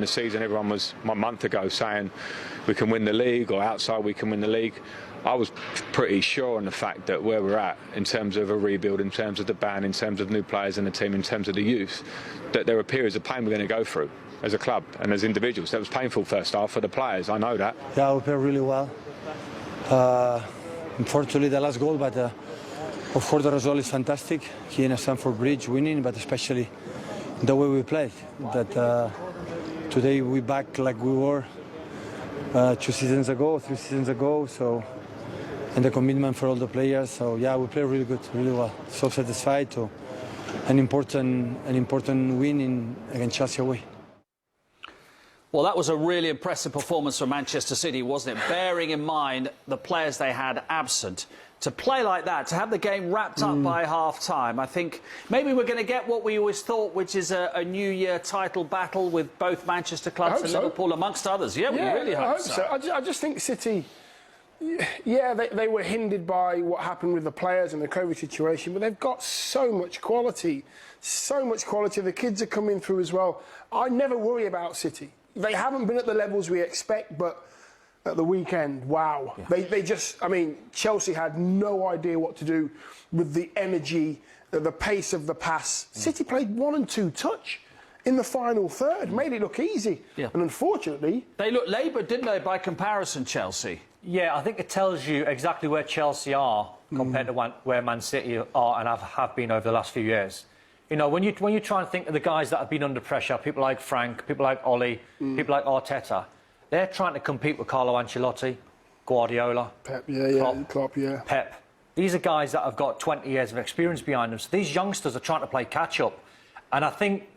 in the season, everyone was a month ago saying we can win the league, or outside we can win the league. I was pretty sure on the fact that where we're at in terms of a rebuild, in terms of the ban, in terms of new players in the team, in terms of the youth, that there were periods of pain we're going to go through as a club and as individuals. That was painful first half for the players, I know that. Yeah, we played really well. Unfortunately the last goal, but of course the result is fantastic here in Stamford Bridge, winning, but especially the way we played. That today we back like we were 2 seasons ago, 3 seasons ago. So, and the commitment for all the players. So yeah, we played really good, really well. So satisfied to an important win against Chelsea away. Well, that was a really impressive performance from Manchester City, wasn't it? Bearing in mind the players they had absent. To play like that, to have the game wrapped up by half-time, I think maybe we're going to get what we always thought, which is a New Year title battle with both Manchester clubs and Liverpool, amongst others. Yeah, we really hope so. I just think City, yeah, they were hindered by what happened with the players and the COVID situation, but they've got so much quality, so much quality. The kids are coming through as well. I never worry about City. They haven't been at the levels we expect, but at the weekend, wow. Yeah. They just, I mean, Chelsea had no idea what to do with the energy, the pace of the pass. City played 1 and 2 touch in the final third, made it look easy. Yeah. And unfortunately... They looked laboured, didn't they, by comparison, Chelsea? Yeah, I think it tells you exactly where Chelsea are compared to where Man City are and have been over the last few years. You know, when you try and think of the guys that have been under pressure, people like Frank, people like Ollie, people like Arteta, they're trying to compete with Carlo Ancelotti, Guardiola, Pep, Klopp. Pep. These are guys that have got 20 years of experience behind them. So these youngsters are trying to play catch-up. And I think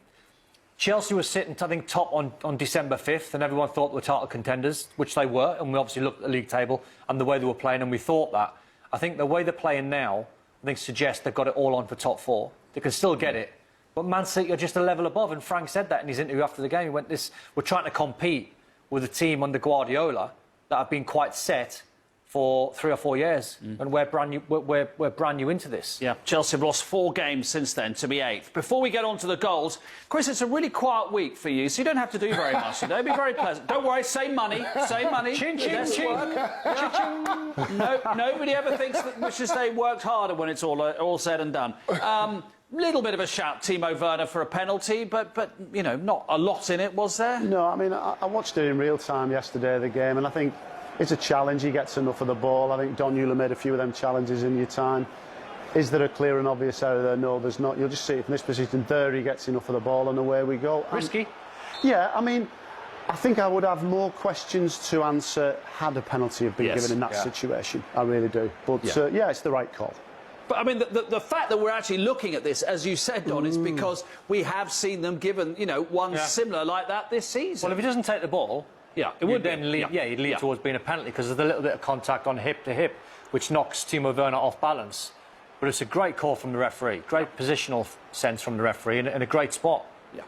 Chelsea was sitting, I think, top on December 5th, and everyone thought they were title contenders, which they were, and we obviously looked at the league table and the way they were playing, and we thought that. I think the way they're playing now, I think, suggests they've got it all on for top 4. They can still get it. But Man City are just a level above, and Frank said that in his interview after the game. He went, we're trying to compete with a team under Guardiola that have been quite set for 3 or 4 years, and we're brand new into this. Yeah, Chelsea have lost 4 games since then to be 8th. Before we get on to the goals, Chris, it's a really quiet week for you, so you don't have to do very much today. It'll be very pleasant. Don't worry, save money, save money. Chin, chin, chin. No, nobody ever wishes they worked harder when it's all said and done. Little bit of a shout, Timo Werner, for a penalty, but you know, not a lot in it, was there? No, I mean, I watched it in real time yesterday, the game, and I think it's a challenge. He gets enough of the ball. I think Don Euler made a few of them challenges in your time. Is there a clear and obvious error there? No, there's not. You'll just see it from this position. There he gets enough of the ball, and away we go. Risky? Yeah, I mean, I think I would have more questions to answer had a penalty have been given in that situation. I really do. But yeah, it's the right call. But, I mean, the fact that we're actually looking at this, as you said, Don, is because we have seen them given, you know, one similar like that this season. Well, if he doesn't take the ball, it would then lead, he'd lead towards being a penalty because there's a little bit of contact on hip to hip, which knocks Timo Werner off balance. But it's a great call from the referee, great positional sense from the referee, and a great spot. Yeah.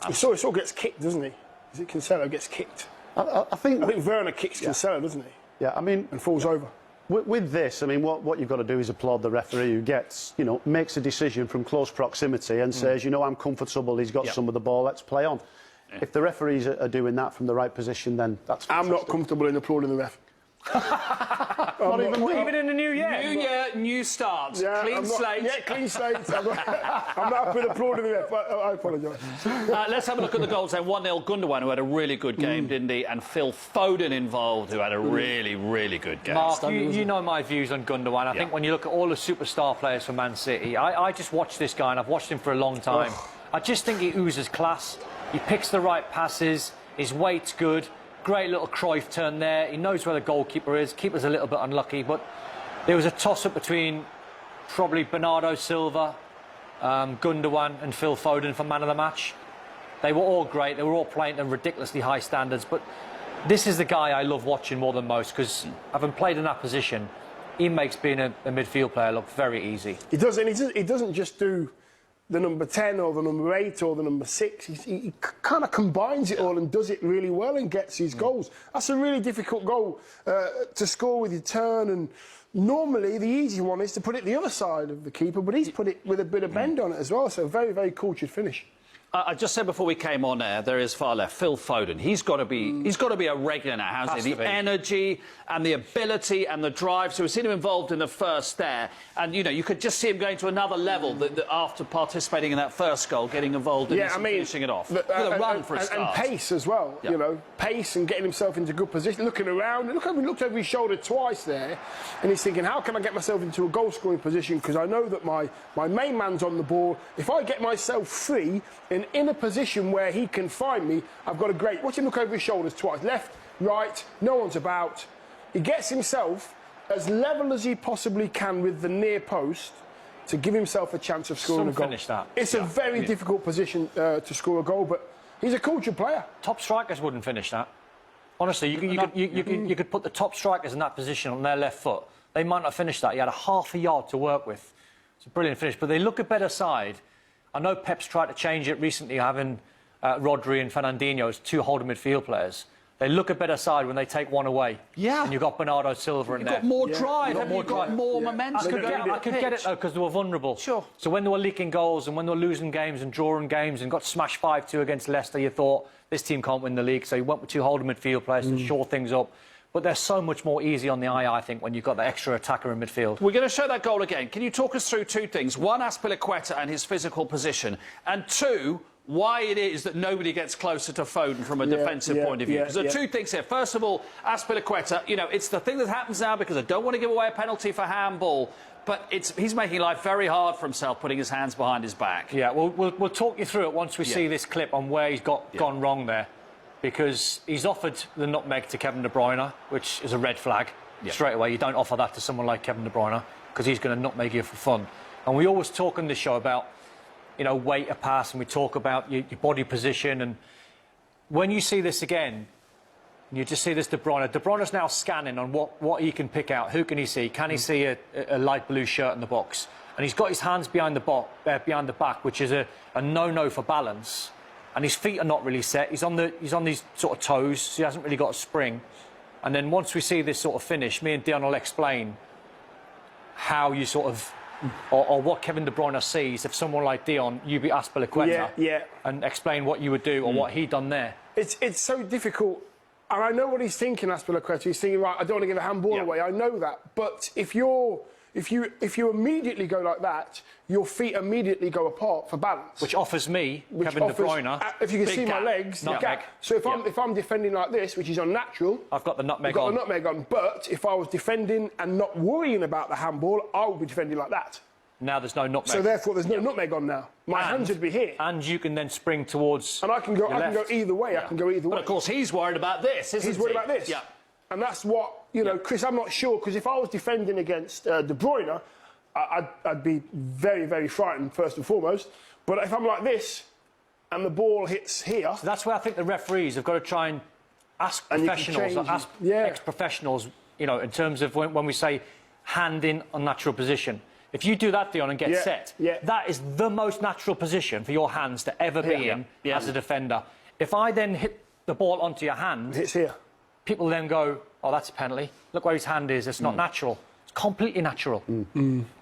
He sort of gets kicked, doesn't he? Is it Cancelo gets kicked? I think Werner kicks Cancelo, doesn't he? Yeah, I mean... And falls over. With this, I mean, what you've got to do is applaud the referee who gets, you know, makes a decision from close proximity and says, you know, I'm comfortable, he's got some of the ball, let's play on. Yeah. If the referees are doing that from the right position, then that's fantastic. I'm not comfortable in applauding the ref. Not even in the new year. New year, new start. Yeah, clean slate. Yeah, clean slate. I'm not happy with applauding the ref, but I apologise. Let's have a look at the goals then. 1-0 Gundogan, who had a really good game, didn't he? And Phil Foden involved, who had a really, really good game. Mark, you know my views on Gundogan. I think when you look at all the superstar players for Man City, I just watched this guy, and I've watched him for a long time. I just think he oozes class. He picks the right passes. His weight's good. Great little Cruyff turn there. He knows where the goalkeeper is. Keeper's a little bit unlucky, but there was a toss-up between probably Bernardo Silva, Gundogan and Phil Foden for man of the match. They were all great. They were all playing at ridiculously high standards, but this is the guy I love watching more than most because having played in that position, he makes being a midfield player look very easy. He does, and he doesn't just do the number 10 or the number 8 or the number 6. He kind of combines it all and does it really well and gets his goals. That's a really difficult goal to score with your turn, and normally the easy one is to put it the other side of the keeper, but he's put it with a bit of bend on it as well, so very, very cultured finish. I just said before we came on air, there is far left, Phil Foden. He's got to be a regular now, hasn't he? The energy and the ability and the drive. So we've seen him involved in the first there, and you know you could just see him going to another level after participating in that first goal, getting involved in this and finishing it off. With a run for a start. And pace as well. You know, pace and getting himself into good position, looking around. Look, he looked over his shoulder twice there, and he's thinking, how can I get myself into a goal-scoring position? Because I know that my main man's on the ball. If I get myself free and in a position where he can find me, I've got a great... Watch him look over his shoulders twice. Left, right, no one's about. He gets himself as level as he possibly can with the near post to give himself a chance of scoring a goal. Finish that. It's a very difficult position to score a goal, but he's a cultured player. Top strikers wouldn't finish that. Honestly, you could put the top strikers in that position on their left foot. They might not finish that. He had a half a yard to work with. It's a brilliant finish, but they look a better side. I know Pep's tried to change it recently, having Rodri and Fernandinho as two holding midfield players. They look a better side when they take one away. Yeah. And you've got Bernardo Silva in there. You've got more drive, you've got more momentum. I could get it, though, because they were vulnerable. Sure. So when they were leaking goals and when they were losing games and drawing games and got smashed 5-2 against Leicester, you thought, this team can't win the league. So you went with two holding midfield players to shore things up. But they're so much more easy on the eye, I think, when you've got the extra attacker in midfield. We're going to show that goal again. Can you talk us through two things? One, Azpilicueta and his physical position. And two, why it is that nobody gets closer to Foden from a defensive point of view. Because there are two things here. First of all, Azpilicueta, you know, it's the thing that happens now because I don't want to give away a penalty for handball. But he's making life very hard for himself, putting his hands behind his back. Yeah, we'll talk you through it once we see this clip on where he's gone wrong there. Because he's offered the nutmeg to Kevin De Bruyne, which is a red flag straight away. You don't offer that to someone like Kevin De Bruyne because he's going to nutmeg you for fun. And we always talk on this show about, you know, weight of pass, and we talk about your body position. And when you see this again, you just see this De Bruyne. De Bruyne's now scanning on what he can pick out. Who can he see? Can he see a light blue shirt in the box? And he's got his hands behind the back, which is a no-no for balance. And his feet are not really set. He's on these sort of toes, so he hasn't really got a spring. And then once we see this sort of finish, me and Dion will explain how you sort of, or what Kevin De Bruyne sees if someone like Dion, you beat Azpilicueta, and explain what you would do or what he'd done there. It's so difficult, and I know what he's thinking, Azpilicueta. He's thinking, right, I don't want to give a handball away. I know that, but if you immediately go like that, your feet immediately go apart for balance. Which offers me, Kevin De Bruyne, if you can see my legs, the gap. So if I'm defending like this, which is unnatural, I've got the nutmeg on. You've got the nutmeg on. But if I was defending and not worrying about the handball, I would be defending like that. Now there's no nutmeg. So therefore, there's no nutmeg on now. My hands would be here. And you can then spring towards. And I can go either way. I can go either way. But of course, he's worried about this, isn't he? He's worried about this. Yeah. And that's what, you know, Chris, I'm not sure, because if I was defending against De Bruyne, I'd be very, very frightened, first and foremost. But if I'm like this, and the ball hits here... So that's where I think the referees have got to try and ask professionals, ask ex-professionals, you know, in terms of when we say hand in unnatural position. If you do that, Dion, and get set, that is the most natural position for your hands to ever be in as a defender. If I then hit the ball onto your hand... It hits here. People then go, oh, that's a penalty. Look where his hand is. It's not natural. It's completely natural.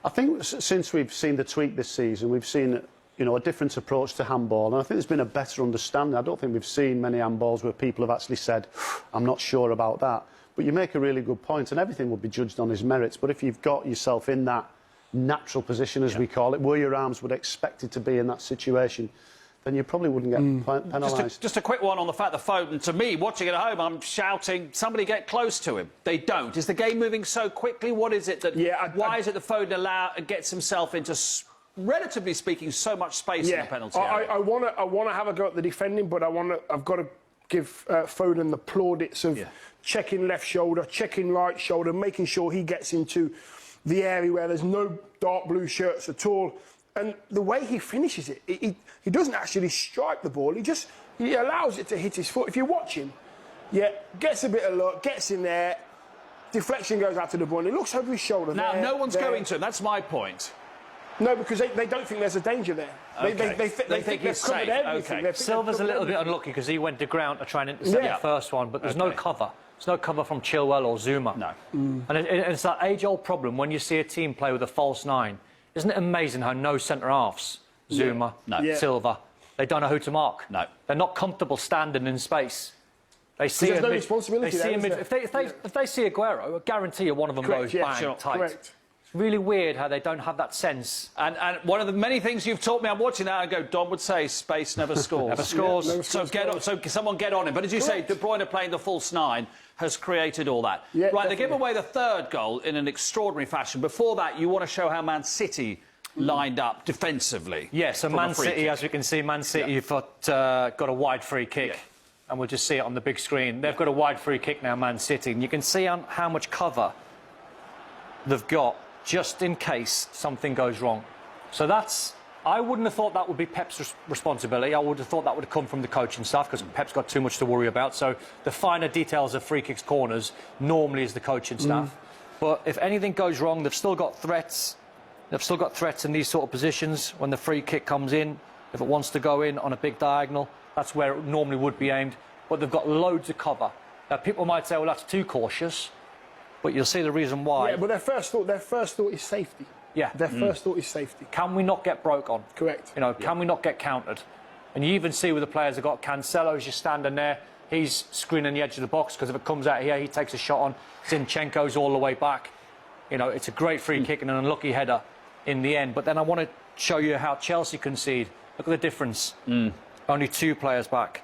I think since we've seen the tweak this season, we've seen, you know, a different approach to handball, and I think there's been a better understanding. I don't think we've seen many handballs where people have actually said, I'm not sure about that. But you make a really good point, and everything will be judged on his merits. But if you've got yourself in that natural position, as we call it, where your arms would expect it to be in that situation, then you probably wouldn't get penalised. Just a quick one on the fact that Foden, to me, watching it at home, I'm shouting, somebody get close to him. They don't. Is the game moving so quickly? What is it that... why is it that Foden gets himself into, relatively speaking, so much space in the penalty area? I want to have a go at the defending, but I've got to give Foden the plaudits of checking left shoulder, checking right shoulder, making sure he gets into the area where there's no dark blue shirts at all. And the way he finishes it, he doesn't actually strike the ball. He allows it to hit his foot. If you watch him, gets a bit of luck, gets in there, deflection goes out to the ball, and he looks over his shoulder. Now, no one's going to him. That's my point. No, because they don't think there's a danger there. Okay. They think they've covered everything. Okay. Silva's a little bit unlucky because he went to ground to try and intercept the first one, but there's no cover. There's no cover from Chilwell or Zuma. No. And it's that age-old problem when you see a team play with a false nine. Isn't it amazing how no centre-halves, Zuma, Silva, they don't know who to mark. No. They're not comfortable standing in space. They see there's no responsibility they see there, if they see Aguero, I guarantee you one of them Correct, goes bang, tight. Correct. It's really weird how they don't have that sense. And one of the many things you've taught me, I'm watching that and go, Don would say, space never scores. Never scores. Yeah, So someone get on him. But as you say, De Bruyne playing the false nine has created all that. Yeah, right, definitely. they give away the third goal in an extraordinary fashion. Before that, you want to show how Man City lined up defensively. Yes, and Man City, as we can see, Man City have got a wide free kick. Yeah. And we'll just see it on the big screen. They've got a wide free kick now, Man City. And you can see how much cover they've got just in case something goes wrong. So I wouldn't have thought that would be Pep's responsibility. I would have thought that would have come from the coaching staff because Pep's got too much to worry about. So the finer details of free kicks, corners, normally is the coaching staff. But if anything goes wrong, they've still got threats. They've still got threats in these sort of positions when the free kick comes in. If it wants to go in on a big diagonal, that's where it normally would be aimed. But they've got loads of cover. Now, people might say, well, that's too cautious. But you'll see the reason why. Yeah, but their first thought is safety. Yeah. Their first thought is safety. Can we not get broke on? Correct. You know, can we not get countered? And you even see with the players have got Cancelo's just standing there. He's screening the edge of the box because if it comes out here, he takes a shot on. Zinchenko's all the way back. You know, it's a great free kick and an unlucky header in the end. But then I want to show you how Chelsea concede. Look at the difference. Only 2 players back.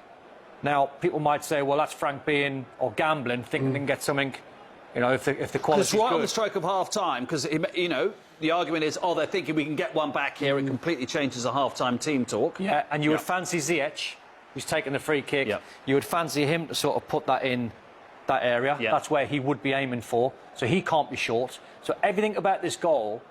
Now, people might say, well, that's Frank being or gambling, thinking they can get something. You know, if the quality's It's right good. on the stroke of half-time, because, you know, the argument is, they're thinking we can get one back here. It completely changes the half-time team talk. Yeah, and you would fancy Ziyech, who's taken the free kick. Yeah. You would fancy him to sort of put that in that area. Yeah. That's where he would be aiming for. So he can't be short. So everything about this goal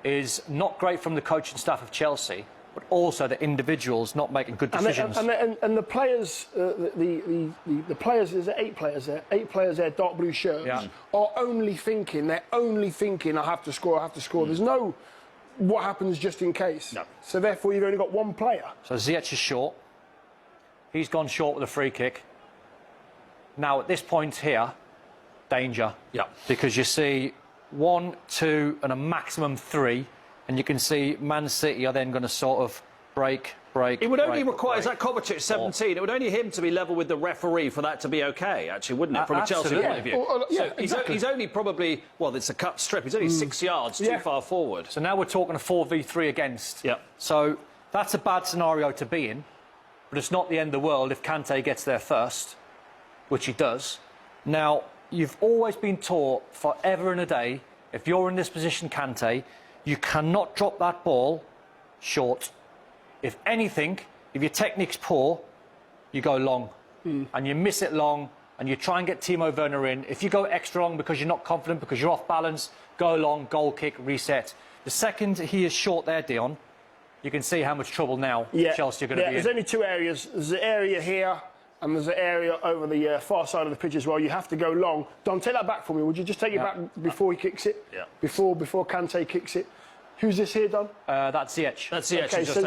is not great from the coaching staff of Chelsea, but also the individuals not making good decisions. And the players, the players, there's 8 players there, 8 players there, dark blue shirts, are only thinking, I have to score, There's no, what happens just in case. No. So therefore you've only got one player. So Ziyech is short. He's gone short with a free kick. Now at this point here, danger. Yeah. Because you see 1, 2 and a maximum 3. And you can see Man City are then going to sort of break. It would only require, is that Kovacic 17? It would only him to be level with the referee for that to be OK, actually, wouldn't it, from a Chelsea point of view? He's only probably, well, it's a cut strip. He's only 6 yards too far forward. So now we're talking a 4v3 against. Yeah. So that's a bad scenario to be in, but it's not the end of the world if Kante gets there first, which he does. Now, you've always been taught forever and a day, if you're in this position, Kante, you cannot drop that ball short. If anything, if your technique's poor, you go long. And you miss it long, and you try and get Timo Werner in. If you go extra long because you're not confident, because you're off balance, go long, goal kick, reset. The second he is short there, Dion, you can see how much trouble now Chelsea are going to be in. There's only 2 areas. There's the area here, and there's an area over the far side of the pitch as well. You have to go long. Don, take that back for me. Would you just take it back before he kicks it? Yeah. Before Kante kicks it. Who's this here, Don? That's Ziyech. That's Ziyech. Okay, so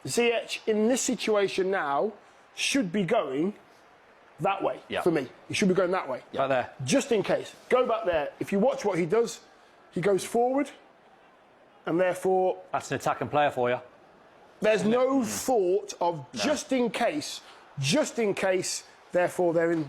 Ziyech in this situation now should be going that way for me. He should be going that way. Right there. Just in case. Go back there. If you watch what he does, he goes forward, and therefore... That's an attacking player for you. There's no thought of just in case, therefore they're in...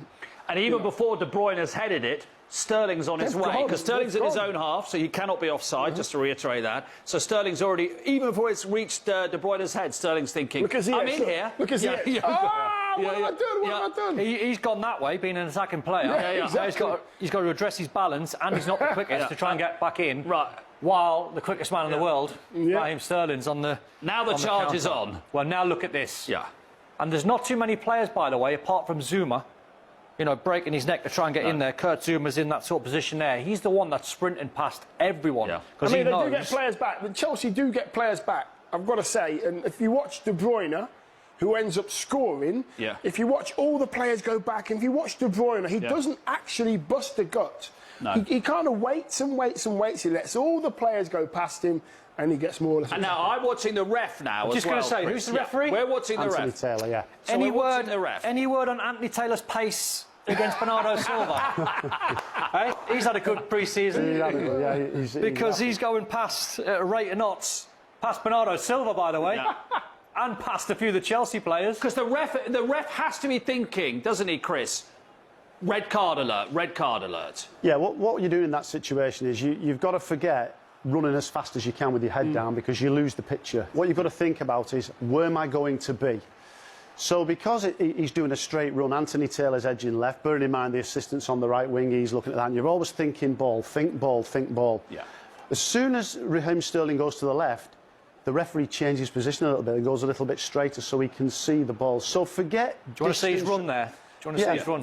And even before De Bruyne has headed it, Sterling's on his way, because Sterling's in his own half, so he cannot be offside, just to reiterate that. So Sterling's already, even before it's reached De Bruyne's head, Sterling's thinking, I'm in here. Look at Ziyech. What have I done? He's gone that way, being an attacking player. Exactly. He's got to address his balance, and he's not the quickest to try and get back in. Right. While the quickest man in the world, Raheem Sterling's on the... Now the charge is on. Well, now look at this. Yeah. And there's not too many players, by the way, apart from Zuma, you know, breaking his neck to try and get in there. Kurt Zuma's in that sort of position there. He's the one that's sprinting past everyone. Yeah. I mean, they do get players back. The Chelsea do get players back, I've got to say. And if you watch De Bruyne, who ends up scoring, if you watch all the players go back, and if you watch De Bruyne, he doesn't actually bust the gut. No. He kind of waits and waits and waits. He lets all the players go past him, and he gets more or less... And now I'm watching the ref now Just going to say, who's the referee? We're watching the Anthony ref. Taylor, yeah. So Any word on Anthony Taylor's pace against Bernardo Silva? Hey? He's had a good pre-season. Because he's going past at a rate of knots. Past Bernardo Silva, by the way. and past a few of the Chelsea players. Because the ref has to be thinking, doesn't he, Chris? Red card alert, red card alert. Yeah, what you do in that situation is you've got to forget running as fast as you can with your head down, because you lose the picture. What you've got to think about is, where am I going to be? So because he's doing a straight run, Anthony Taylor's edging left, bearing in mind the assistant's on the right wing, he's looking at that, and you're always thinking ball, think ball, think ball. Yeah. As soon as Raheem Sterling goes to the left, the referee changes position a little bit and goes a little bit straighter so he can see the ball. So forget... Do you want to see his run there? Do you want to see his run?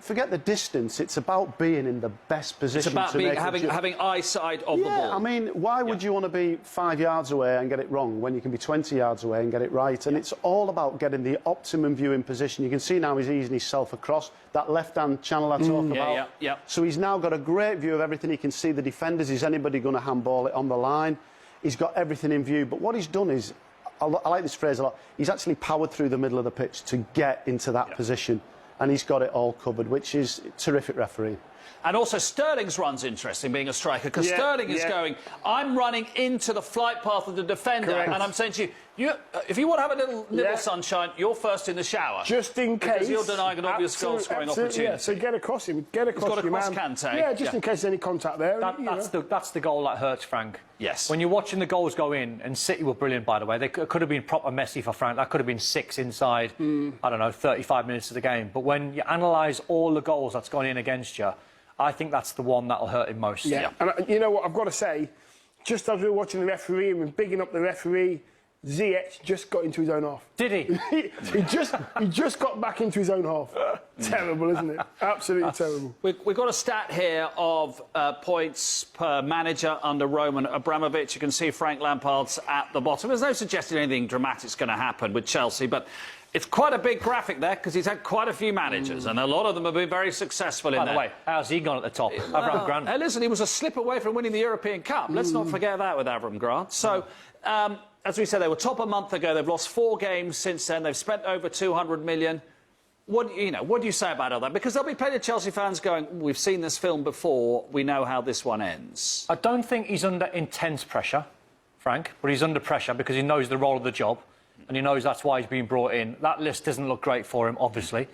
Forget the distance. It's about being in the best position. It's about having eyesight of the ball. Yeah, I mean, why would you want to be 5 yards away and get it wrong when you can be 20 yards away and get it right? And it's all about getting the optimum viewing position. You can see now he's easing himself across that left-hand channel I talk about. Yeah. So he's now got a great view of everything. He can see the defenders. Is anybody going to handball it on the line? He's got everything in view. But what he's done is, I like this phrase a lot, he's actually powered through the middle of the pitch to get into that position. And he's got it all covered, which is terrific referee. And also Sterling's run's interesting, being a striker, because Sterling is going, I'm running into the flight path of the defender, and I'm saying to you, if you want to have a little sunshine, you're first in the shower. Just in case. Because you're denying an obvious goal-scoring opportunity. Yeah, so get across him, get across your man. He's got a cross Kante. Yeah, just in case there's any contact there. That's the goal that hurts Frank. Yes. When you're watching the goals go in, and City were brilliant, by the way. They could have been proper messy for Frank. That could have been 6 inside, I don't know, 35 minutes of the game. But when you analyse all the goals that's gone in against you, I think that's the one that'll hurt him most. Yeah. And you know what, I've got to say, just as we were watching the referee and bigging up the referee, Ziyech just got into his own half. Did he? he just got back into his own half. Terrible, isn't it? Absolutely terrible. We've got a stat here of points per manager under Roman Abramovich. You can see Frank Lampard's at the bottom. There's no suggesting anything dramatic's going to happen with Chelsea, but it's quite a big graphic there, because he's had quite a few managers, and a lot of them have been very successful in there. By the way, how's he gone at the top? Avram Grant. Hey, listen, he was a slip away from winning the European Cup. Let's not forget that with Avram Grant. So, as we said, they were top a month ago. They've lost 4 games since then. They've spent over 200 million. What do you say about all that? Because there'll be plenty of Chelsea fans going, we've seen this film before, we know how this one ends. I don't think he's under intense pressure, Frank, but he's under pressure because he knows the role of the job. And he knows that's why he's been brought in. That list doesn't look great for him, obviously.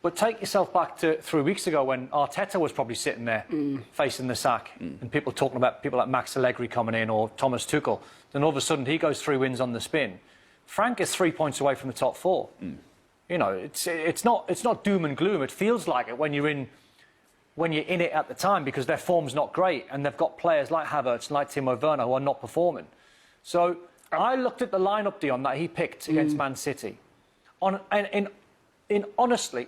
But take yourself back to 3 weeks ago when Arteta was probably sitting there facing the sack, and people talking about people like Max Allegri coming in or Thomas Tuchel. Then all of a sudden he goes 3 wins on the spin. Frank is 3 points away from the top 4. You know, it's not doom and gloom. It feels like it when you're in it at the time, because their form's not great and they've got players like Havertz and like Timo Werner who are not performing. So I looked at the lineup, Dion, that he picked against Man City. Honestly,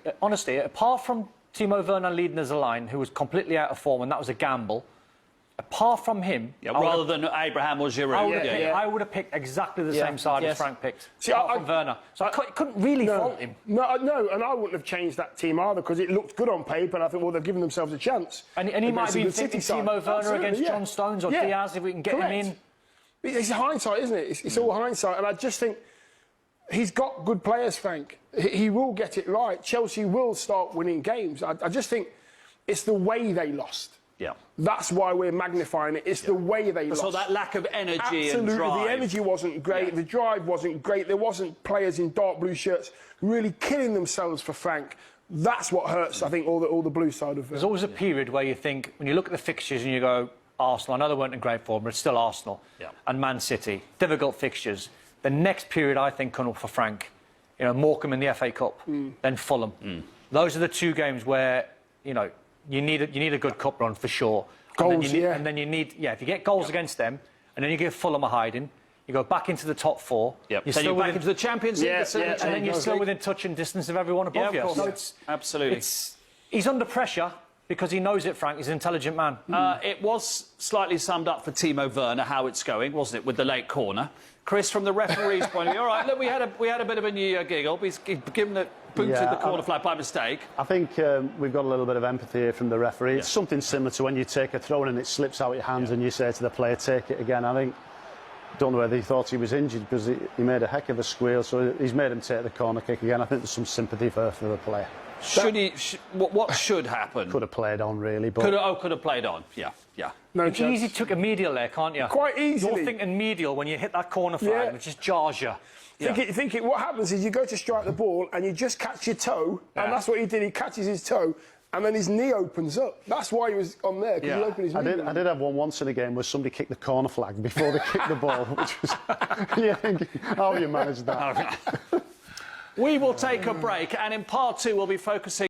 apart from Timo Werner leading as a line, who was completely out of form, and that was a gamble, apart from him... rather than Abraham or Giroud. I would have picked exactly the same side as Frank picked, See, apart from Werner. So I couldn't really fault him. No, and I wouldn't have changed that team either, because it looked good on paper, and I thought, well, they've given themselves a chance. And he might have been thinking Timo Werner against John Stones or Diaz, if we can get him in. It's hindsight, isn't it? It's all hindsight, and I just think he's got good players, Frank. He will get it right. Chelsea will start winning games. I just think it's the way they lost. Yeah. That's why we're magnifying it. It's the way they lost. So that lack of energy and drive. The energy wasn't great. The drive wasn't great. There wasn't players in dark blue shirts really killing themselves for Frank. That's what hurts, I think, all the blue side of it. There's always a period where you think, when you look at the fixtures and you go, Arsenal, I know they weren't in great form, but it's still Arsenal. And Man City, difficult fixtures. The next period, I think, coming up for Frank, you know, Morecambe in the FA Cup, then Fulham. Those are the 2 games where, you know, you need a good cup run for sure. Goals, and then you need, if you get goals against them, and then you give Fulham a hiding, you go back into the top 4. You're back into the Champions League. And then you're still within touch and distance of everyone above you. So absolutely. He's under pressure, because he knows it, Frank. He's an intelligent man. It was slightly summed up for Timo Werner how it's going, wasn't it, with the late corner? Chris, from the referee's point of view, all right, look, we had a bit of a New Year giggle. He's given it, booted the corner flag by mistake. I think we've got a little bit of empathy here from the referee. It's something similar to when you take a throw in and it slips out your hands and you say to the player, take it again. I think, don't know whether he thought he was injured, because he made a heck of a squeal, so he's made him take the corner kick again. I think there's some sympathy for the player. What should happen? Could have played on, really. But Could have played on. Yeah, yeah. No You chance. easily took a medial there, can't you? Quite easily. You're thinking medial when you hit that corner flag, Yeah. which just jars you. What happens is you go to strike the ball and you just catch your toe, and that's what he did. He catches his toe, and then his knee opens up. That's why he was on there, because he opened his knee. I did have one once in a game where somebody kicked the corner flag before they kicked the ball, which was, you're thinking, how you manage that? We will take a break, and in part 2 we'll be focusing